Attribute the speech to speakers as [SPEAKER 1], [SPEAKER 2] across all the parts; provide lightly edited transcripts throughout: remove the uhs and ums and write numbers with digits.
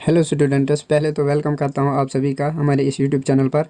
[SPEAKER 1] Hello students, पहले तो welcome करता हूं आप सभी का हमारे इस यूट्यूब चैनल पर।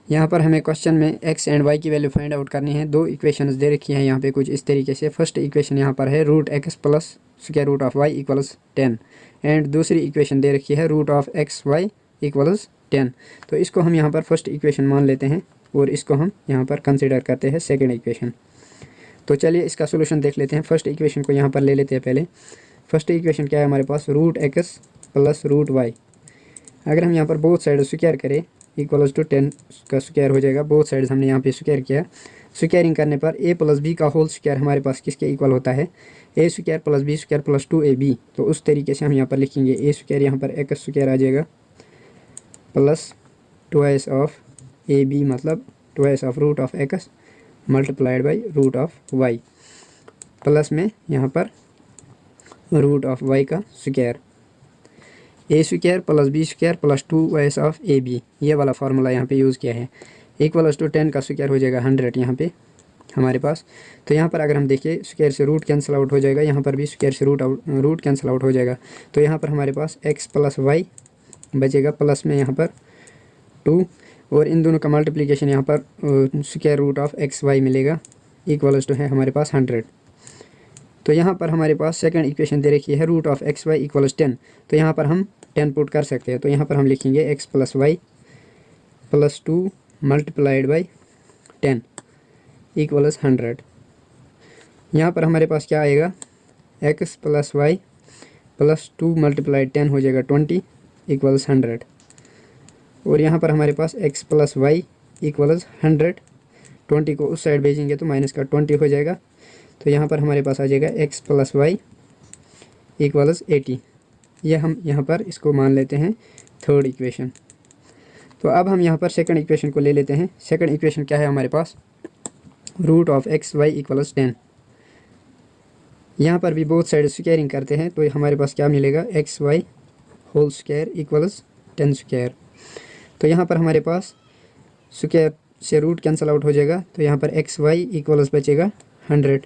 [SPEAKER 1] यहां पर हमें क्वेश्चन में एक्स एंड वाई की वैल्यू फाइंड आउट करनी है। दो इक्वेशंस दे रखी हैं यहां पे कुछ इस तरीके से। फर्स्ट इक्वेशन यहां पर है root x plus square root of y equals 10 and दूसरी इक्वेशन दे रखी है root of x y equals 10। तो इसको हम यहाँ पर फर्स्ट इक्वेशन मान लेते हैं और इसको हम यहाँ पर कंसिडर करते हैं सेकेंड इक्वेशन। तो चलिए इसका सोल्यूशन देख लेते हैं। फर्स्ट इक्वेशन को यहाँ पर ले लेते हैं पहले। फर्स्ट इक्वेशन क्या है हमारे पास, root x plus root y. अगर हम यहाँ पर बोथ साइड स्क्वायर करें इक्वल्स टू 10 का स्क्वायर हो जाएगा। बोथ साइड्स हमने यहाँ पे स्क्वायर किया। स्क्वायरिंग करने पर ए प्लस बी का होल स्क्वायर हमारे पास किसके इक्वल होता है, a square plus b square plus 2ab। तो उस तरीके से हम यहाँ पर लिखेंगे ए स्क्वायर यहाँ पर एक्स स्क्वायर आ जाएगा plus twice of a b मतलब twice of root of x multiplied by root of y plus में यहाँ पर रूट ऑफ वाई का square. A square plus b square plus 2 of a b, ये वाला formula यहाँ पे यूज़ किया है। इक्वल्स टू 10 का स्क्वायर हो जाएगा 100 यहाँ पे हमारे पास। तो यहाँ पर अगर हम देखिए स्क्वायर से रूट कैंसिल आउट हो जाएगा, यहाँ पर भी स्क्वायर से रूट कैंसिल आउट हो जाएगा। तो यहाँ पर हमारे पास एक्स प्लस वाई बचेगा प्लस में यहाँ पर 2 और इन दोनों का मल्टीप्लिकेशन यहाँ पर square root of x y मिलेगा इक्वल्स टू है हमारे पास 100। तो यहाँ पर हमारे पास सेकंड इक्वेशन दे रखी है root of x y equals 10। तो यहाँ पर हम 10 पुट कर सकते हैं। तो यहाँ पर हम लिखेंगे x plus y plus 2 multiplied by 10 equals 100। यहाँ पर हमारे पास क्या आएगा, x plus y plus 2 multiplied 10 हो जाएगा 20 इक्वल्स 100। और यहाँ पर हमारे पास एक्स प्लस वाई इक्वल्स 100, 20 को उस साइड भेजेंगे तो माइनस का 20 हो जाएगा। तो यहाँ पर हमारे पास आ जाएगा एक्स प्लस वाई इक्वल्स 80। यह हम यहाँ पर इसको मान लेते हैं थर्ड इक्वेशन। तो अब हम यहाँ पर सेकंड इक्वेशन को ले लेते हैं। सेकंड इक्वेशन क्या है हमारे पास, root of x y equals 10। यहाँ पर भी बोथ साइड स्क्वायरिंग करते हैं तो हमारे पास क्या मिलेगा, x y whole square equals 10 square. तो यहाँ पर हमारे पास स्क्वायर से रूट कैंसिल आउट हो जाएगा। तो यहाँ पर एक्स वाई इक्वल्स बचेगा 100,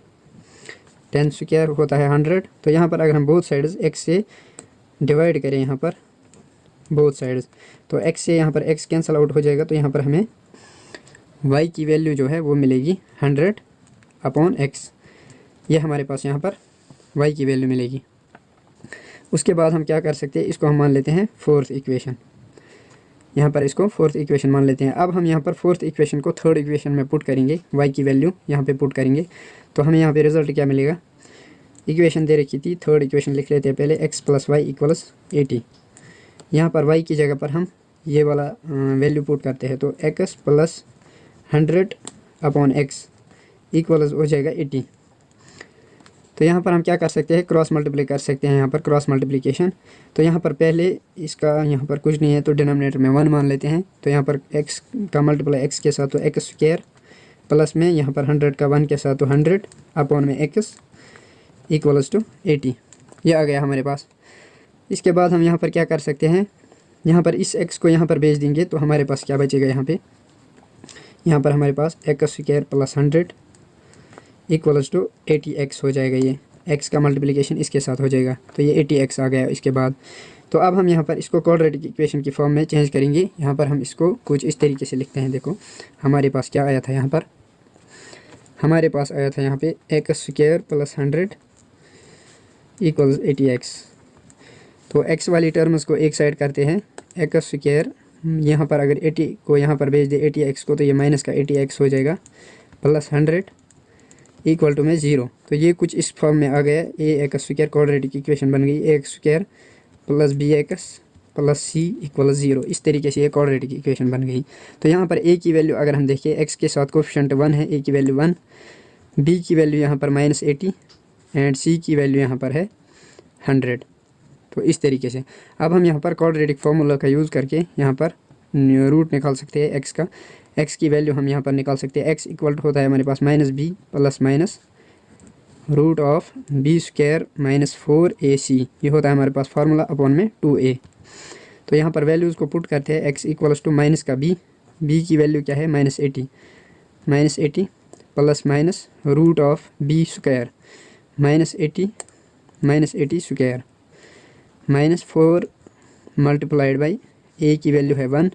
[SPEAKER 1] 10 स्क्वायर होता है 100। तो यहाँ पर अगर हम बोथ साइड्स एक्स से डिवाइड करें यहाँ पर बोथ साइड्स, तो x से यहाँ पर x कैंसिल आउट हो जाएगा। तो यहाँ पर हमें y की वैल्यू जो है वो मिलेगी 100/x। ये हमारे पास यहाँ पर y की वैल्यू मिलेगी। उसके बाद हम क्या कर सकते हैं, इसको हम मान लेते हैं फोर्थ इक्वेशन। यहाँ पर इसको फोर्थ इक्वेशन मान लेते हैं। अब हम यहाँ पर फोर्थ इक्वेशन को थर्ड इक्वेशन में पुट करेंगे, y की वैल्यू यहाँ पे पुट करेंगे। तो हमें यहाँ पे रिजल्ट क्या मिलेगा, इक्वेशन दे रखी थी, थर्ड इक्वेशन लिख लेते हैं पहले, एक्स प्लस वाई इक्वल्स 80। यहाँ पर y की जगह पर हम ये वाला वैल्यू पुट करते हैं। तो एक्स प्लस 100/x इक्वल्स हो जाएगा 80। तो यहाँ पर हम क्या कर सकते हैं, क्रॉस मल्टीप्लाई कर सकते हैं, यहाँ पर क्रॉस मल्टीप्लिकेशन। तो यहाँ पर पहले इसका यहाँ पर कुछ नहीं है तो डिनोमिनेटर में 1 मान लेते हैं। तो यहाँ पर x का मल्टीप्लाई x के साथ तो एक्स स्क्वायर प्लस में यहाँ पर 100 का 1 के साथ तो 100/x इक्वल्स टू 80। ये आ गया हमारे पास। इसके बाद हम यहाँ पर क्या कर सकते हैं, यहाँ पर इस x को यहाँ पर भेज देंगे तो हमारे पास क्या बचेगा, यहाँ पर हमारे पास x square plus 100 equals to 80x हो जाएगा। ये x का मल्टीप्लिकेशन इसके साथ हो जाएगा तो ये 80x आ गया इसके बाद। तो अब हम यहाँ पर इसको क्वाड्रेटिक इक्वेशन की फॉर्म में चेंज करेंगे। यहाँ पर हम इसको कुछ इस तरीके से लिखते हैं। देखो हमारे पास क्या आया था, यहाँ पर हमारे पास आया था यहाँ पे x square plus 100 equals 80x। तो x वाली टर्म्स को एक साइड करते हैं, एक्स स्क्वायर यहाँ पर अगर 80 को यहाँ पर भेज दे 80x को तो ये माइनस का 80x हो जाएगा प्लस 100 इक्वल टू में 0। तो ये कुछ इस फॉर्म में आ गया, a x square quadratic equation बन गई, a x square plus b x plus c equal 0। इस तरीके से ये क्वाड्रेटिक इक्वेशन बन गई। तो यहाँ पर ए की वैल्यू अगर हम देखें, एक्स के साथ कोफिशिएंट 1 है, ए की वैल्यू 1, बी की वैल्यू यहाँ पर -80 एंड सी की वैल्यू यहाँ पर है 100। तो इस तरीके से अब हम यहाँ पर क्वाड्रेटिक फार्मूला का यूज़ करके यहाँ पर रूट निकाल सकते हैं एक्स का। एक्स की वैल्यू हम यहाँ पर निकाल सकते हैं। एक्स इक्वल होता है हमारे पास -b plus minus root of b square -4ac। ये होता है हमारे पास फार्मूला अपॉन में 2a। तो यहाँ पर वैल्यूज़ को पुट करते हैं, एक्स इक्वल्स टू माइनस का b की वैल्यू क्या है -80 plus minus root of b square -80 square -4 multiplied by a की वैल्यू है 1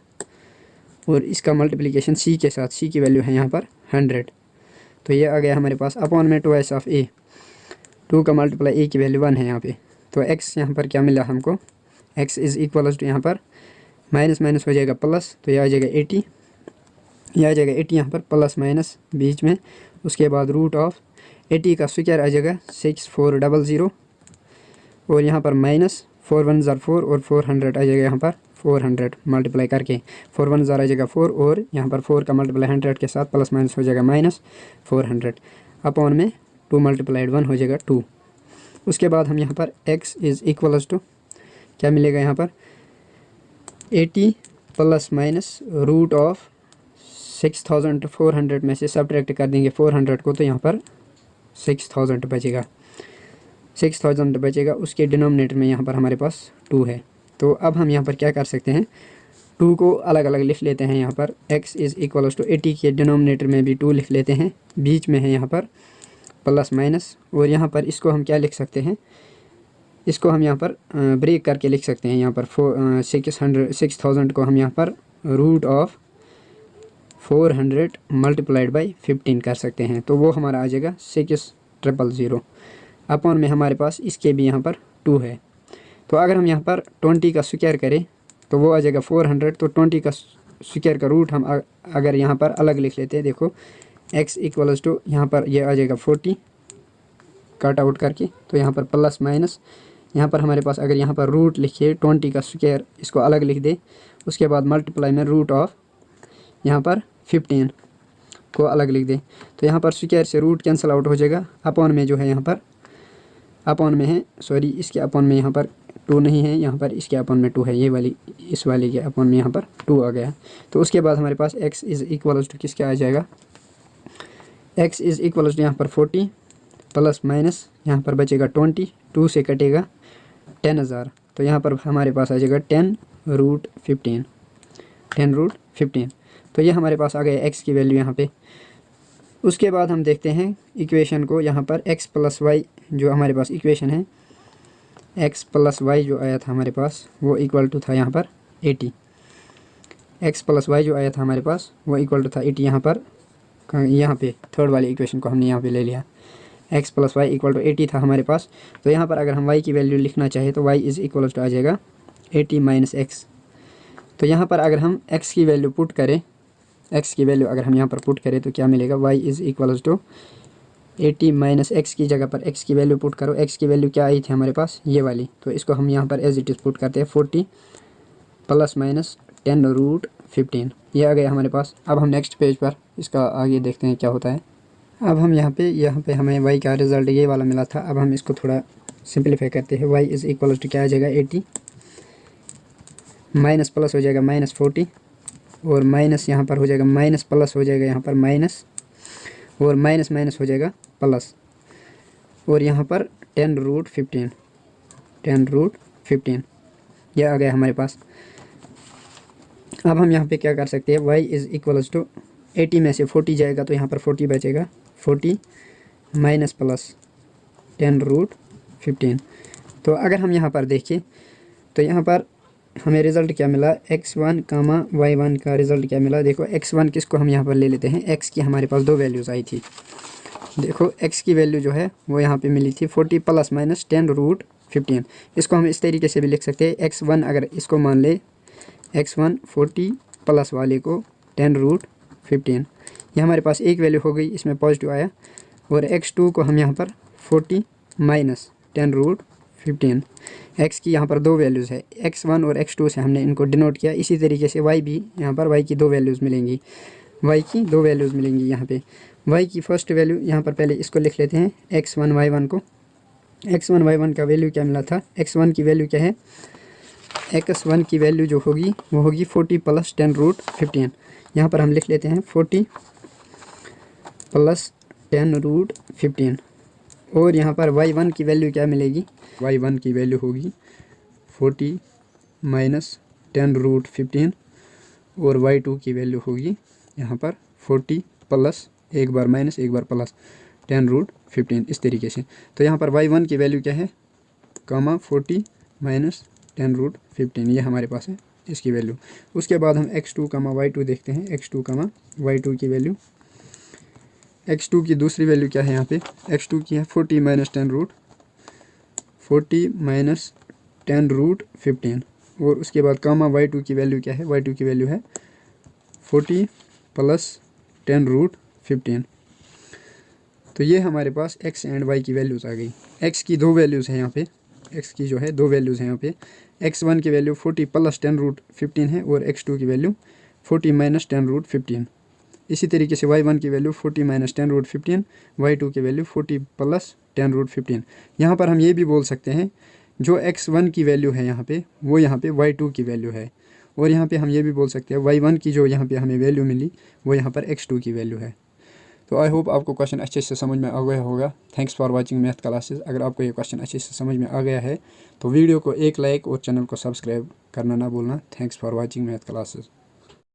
[SPEAKER 1] और इसका मल्टीप्लिकेशन सी के साथ, सी की वैल्यू है यहाँ पर 100। तो ये आ गया हमारे पास अपॉन में 2s ऑफ ए, 2 का मल्टीप्लाई ए की वैल्यू 1 है यहाँ पे। तो x यहाँ पर क्या मिला हमको, x इज़ इक्वल टू यहाँ पर माइनस माइनस हो जाएगा प्लस, तो ये आ जाएगा 80, यह आ जाएगा 80 यहाँ पर प्लस माइनस बीच में। उसके बाद रूट ऑफ 80 का स्क्वायर आ जाएगा 6400 और यहाँ पर माइनस 4 1 ज़ार 4 और 400 आ जाएगा यहाँ पर 400 मल्टीप्लाई करके, 4 1 ज़ार आ जाएगा 4 और यहाँ पर 4 का मल्टीप्लाई 100 के साथ प्लस माइनस हो जाएगा माइनस 400 अपॉन में 2 मल्टीप्लाइड 1 हो जाएगा 2। उसके बाद हम यहाँ पर x इज़ इक्वल्स टू क्या मिलेगा यहाँ पर 80 प्लस माइनस रूट ऑफ 6400 में से सब्ट्रैक्ट कर देंगे 400 को, तो यहाँ पर 6000 बचेगा, 6000 बचेगा। उसके डिनोमिनेटर में यहाँ पर हमारे पास 2 है। तो अब हम यहाँ पर क्या कर सकते हैं, 2 को अलग अलग लिख लेते हैं। यहाँ पर x इज़ इक्वल्स टू 80 के डिनोमिनेटर में भी 2 लिख लेते हैं, बीच में है यहाँ पर प्लस माइनस, और यहाँ पर इसको हम क्या लिख सकते हैं, इसको हम यहाँ पर ब्रेक करके लिख सकते हैं। यहाँ पर 6000 को हम यहाँ पर रूट ऑफ 400 मल्टीप्लाइड बाई 15 कर सकते हैं, तो वो हमारा आ जाएगा 6000 अपॉन में हमारे पास इसके भी यहाँ पर 2 है। तो अगर हम यहाँ पर 20 का स्क्वायर करें तो वो आ जाएगा 400, तो 20 का स्क्वायर का रूट हम अगर यहाँ पर अलग लिख लेते हैं, देखो x इक्वल्स टू यहाँ पर ये आ जाएगा 40 कट आउट करके, तो यहाँ पर प्लस माइनस, यहाँ पर हमारे पास अगर यहाँ पर रूट लिखिए 20 का स्क्वायर, इसको अलग लिख दे, उसके बाद मल्टीप्लाई में रूट ऑफ यहाँ पर 15 को अलग लिख दे, तो यहाँ पर स्क्वायर से रूट कैंसिल आउट हो जाएगा। अपॉन में जो है यहाँ पर अपॉन में है, सॉरी इसके अपॉन में यहाँ पर 2 नहीं है, यहाँ पर इसके अपॉन में 2 है, ये वाली इस वाली के अपॉन में यहाँ पर 2 आ गया। तो उसके बाद हमारे पास x इज़ इक्वल्स टू किसका आ जाएगा, x इज़ इक्वल्स टू यहाँ पर 40 प्लस माइनस यहाँ पर बचेगा 20, 2 से कटेगा 10000, तो यहाँ पर हमारे पास आ जाएगा 10 रूट 15। तो ये हमारे पास आ गया x की वैल्यू यहाँ पे। उसके बाद हम देखते हैं इक्वेशन को, यहाँ पर x प्लस वाई जो हमारे पास इक्वेशन है, x प्लस वाई जो आया था हमारे पास वो इक्वल टू था यहाँ पर 80, x प्लस वाई जो आया था हमारे पास वो इक्वल टू था 80। यहाँ पे थर्ड वाली इक्वेशन को हमने यहाँ पे ले लिया, x plus y equal to 80 था हमारे पास। तो यहाँ पर अगर हम y की वैल्यू लिखना चाहे तो y इज़ इक्वल टू आ जाएगा 80 माइनस एक्स। तो यहाँ पर अगर हम x की वैल्यू पुट करें, x की वैल्यू अगर हम यहाँ पर पुट करें तो क्या मिलेगा, y is equals to 80 minus x की जगह पर x की वैल्यू पुट करो। x की वैल्यू क्या आई थी हमारे पास, ये वाली, तो इसको हम यहाँ पर एज इट इज़ पुट करते हैं 40 प्लस माइनस 10 रूट 15, ये आ गया हमारे पास। अब हम नेक्स्ट पेज पर इसका आगे देखते हैं क्या होता है। अब हम यहाँ पे हमें y का रिज़ल्ट ये वाला मिला था। अब हम इसको थोड़ा सिंप्लीफाई करते हैं। y इज़ इक्वल्स टू क्या आ जाएगा 80 माइनस प्लस हो जाएगा माइनस 40 और माइनस यहाँ पर हो जाएगा माइनस प्लस हो जाएगा यहाँ पर माइनस और माइनस माइनस हो जाएगा प्लस और यहाँ पर 10 रूट 15 यह आ गया हमारे पास। अब हम यहाँ पे क्या कर सकते हैं, y इज़ इक्वल्स टू 80 में से 40 जाएगा तो यहाँ पर 40 बचेगा, 40 माइनस प्लस 10 रूट 15। तो अगर हम यहाँ पर देखें तो यहाँ पर हमें रिज़ल्ट क्या मिला, x1 कामा y1 का रिज़ल्ट क्या मिला। देखो x1 किसको हम यहाँ पर ले लेते हैं, x की हमारे पास 2 वैल्यूज़ आई थी। देखो x की वैल्यू जो है वो यहाँ पे मिली थी 40 प्लस माइनस 10 रूट 15। इसको हम इस तरीके से भी लिख सकते हैं, x1 अगर इसको मान ले, x1 40 प्लस वाले को 10 रूट 15, ये हमारे पास एक वैल्यू हो गई, इसमें पॉजिटिव आया। और x2 को हम यहाँ पर 40 माइनस 10 रूट 15, x की यहाँ पर 2 वैल्यूज़ है, x1 और x2 से हमने इनको डिनोट किया। इसी तरीके से y भी यहाँ पर y की 2 वैल्यूज़ मिलेंगी, यहाँ पे y की फर्स्ट वैल्यू यहाँ पर पहले इसको लिख लेते हैं, x1 y1 को। x1 y1 का वैल्यू क्या मिला था, x1 की वैल्यू क्या है, x1 की वैल्यू जो होगी वो होगी 40 प्लस 10 रूट 15। यहाँ पर हम लिख लेते हैं 40 प्लस 10 रूट 15 और यहाँ पर y1 की वैल्यू क्या मिलेगी, y1 की वैल्यू होगी 40 माइनस 10 रूट 15 और y2 की वैल्यू होगी यहाँ पर 40 प्लस एक बार माइनस एक बार प्लस 10 रूट 15, इस तरीके से। तो यहाँ पर y1 की वैल्यू क्या है, कामा 40 माइनस 10√15 ये हमारे पास है इसकी वैल्यू। उसके बाद हम x2, y2 देखते हैं। x2, y2 की वैल्यू, x2 की दूसरी वैल्यू क्या है यहाँ पे, x2 की है 40 - 10√15 और उसके बाद y2 की वैल्यू क्या है, y2 की वैल्यू है 40 + 10√15। तो ये हमारे पास x एंड y की वैल्यूज़ आ गई। x की दो वैल्यूज़ हैं यहाँ पे, x की जो है दो वैल्यूज़ हैं यहाँ पे। x1 की वैल्यू 40 + 10√15 है और x2 की वैल्यू 40 - 10√15। इसी तरीके से y1 की वैल्यू 40 - 10√15, y2 की वैल्यू 40 + 10√15। यहाँ पर हम ये भी बोल सकते हैं जो x1 की वैल्यू है यहाँ पे वो यहाँ पे y2 की वैल्यू है, और यहाँ पे हम ये भी बोल सकते हैं y1 की जो यहाँ पे हमें वैल्यू मिली वो यहाँ पर x2 की वैल्यू है। तो आई होप आपको क्वेश्चन अच्छे से समझ में आ गया होगा। Thanks for watching math classes. अगर आपको ये क्वेश्चन अच्छे से समझ में आ गया है तो वीडियो को एक लाइक और चैनल को सब्सक्राइब करना ना भूलना। Thanks for watching math classes.